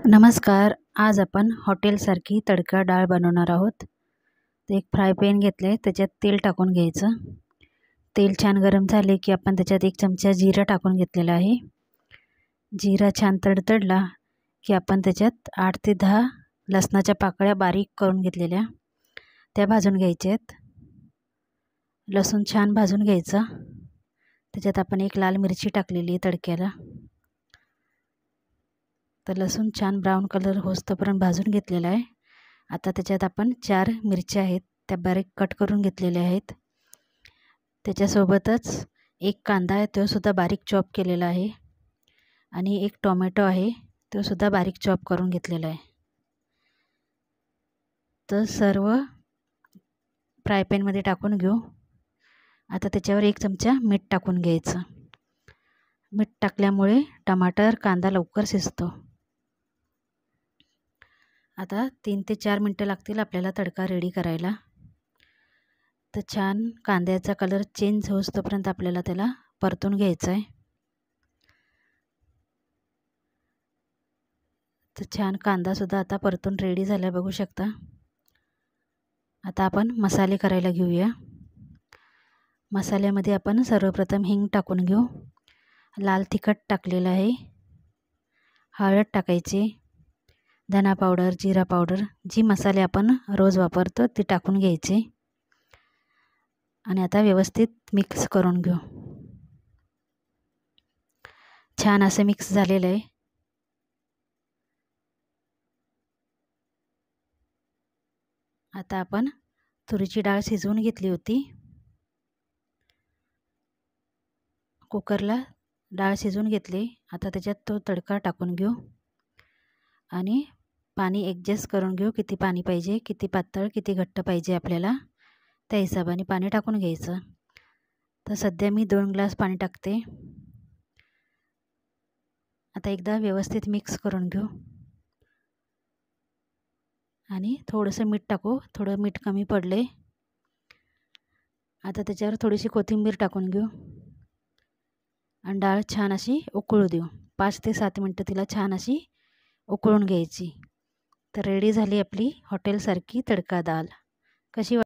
नमस्कार. आज आपण हॉटेलसारखी तडका डाळ बनवणार आहोत. तर एक फ्राय पॅन घेतलं आहे, त्याच्यात तेल टाकून घ्यायचं. तेल छान गरम झाले की आपण त्याच्यात 1 चमचा जिरं टाकून घेतलेला आहे. जिरा छान तडतडला की आपण त्याच्यात 8 ते 10 लसणाच्या पाकळ्या बारीक करून घेतलेल्या त्या भाजून घ्यायच्या आहेत. लसूण छान भाजून घ्यायचा. त्याच्यात आपण 1 लाल मिरची टाकलेली आहे तडक्याला. तर लसूण छान ब्राऊन कलर होईस्तोपर्यंत भाजून घेतलेला आहे. आता त्याच्यात आपण 4 मिरच्या आहेत त्या बारीक कट करून घेतलेल्या आहेत. त्याच्यासोबतच 1 कांदा आहे तो सुद्धा बारीक चॉप केलेला आहे आणि 1 टोमॅटो आहे तो सुद्धा बारीक चॉप करून घेतलेला आहे. तर सर्व फ्राय पॅनमध्ये टाकून घेऊ. आता त्याच्यावर 1 चमचा मीठ टाकून घ्यायचं. मीठ टाकल्यामुळे टमाटर कांदा लवकर शिजतो. आता 3 ते 4 मिनटं लागतील आपल्याला तडका रेडी करायला. तर छान कांद्याचा कलर चेंज होईस्तोपर्यंत आपल्याला त्याला परतून घ्यायचं आहे. तर छान कांदासुद्धा आता परतून रेडी झाला बघू शकता. आता आपण मसाले करायला घेऊया. मसाल्यामध्ये आपण सर्वप्रथम हिंग टाकून घेऊ. लाल तिखट टाकलेलं आहे. हळद टाकायची. धना पावडर, जिरा पावडर, जी मसाले आपण रोज वापरतो ते टाकून घ्यायचे आणि आता व्यवस्थित मिक्स करून घेऊ. छान असं मिक्स झालेलं आहे. आता आपण तुरीची डाळ शिजवून घेतली होती. कुकरला डाळ शिजवून घेतली. आता त्याच्यात तो तडका टाकून घेऊ आणि पाणी ॲडजस्ट करून घेऊ. किती पाणी पाहिजे, किती पातळ, किती घट्ट पाहिजे आपल्याला त्या हिशोबाने पाणी टाकून घ्यायचं. तर सध्या मी 2 ग्लास पाणी टाकते. आता एकदा व्यवस्थित मिक्स करून घेऊ आणि थोडंसं मीठ टाकू. थोडं मीठ कमी पडले. आता त्याच्यावर थोडीशी कोथिंबीर टाकून घेऊ आणि डाळ छान अशी उकळू देऊ. 5 ते 7 मिनटं तिला छान अशी उकळून घ्यायची. तर रेडी झाली आपली हॉटेलसारखी तडका डाळ. कशी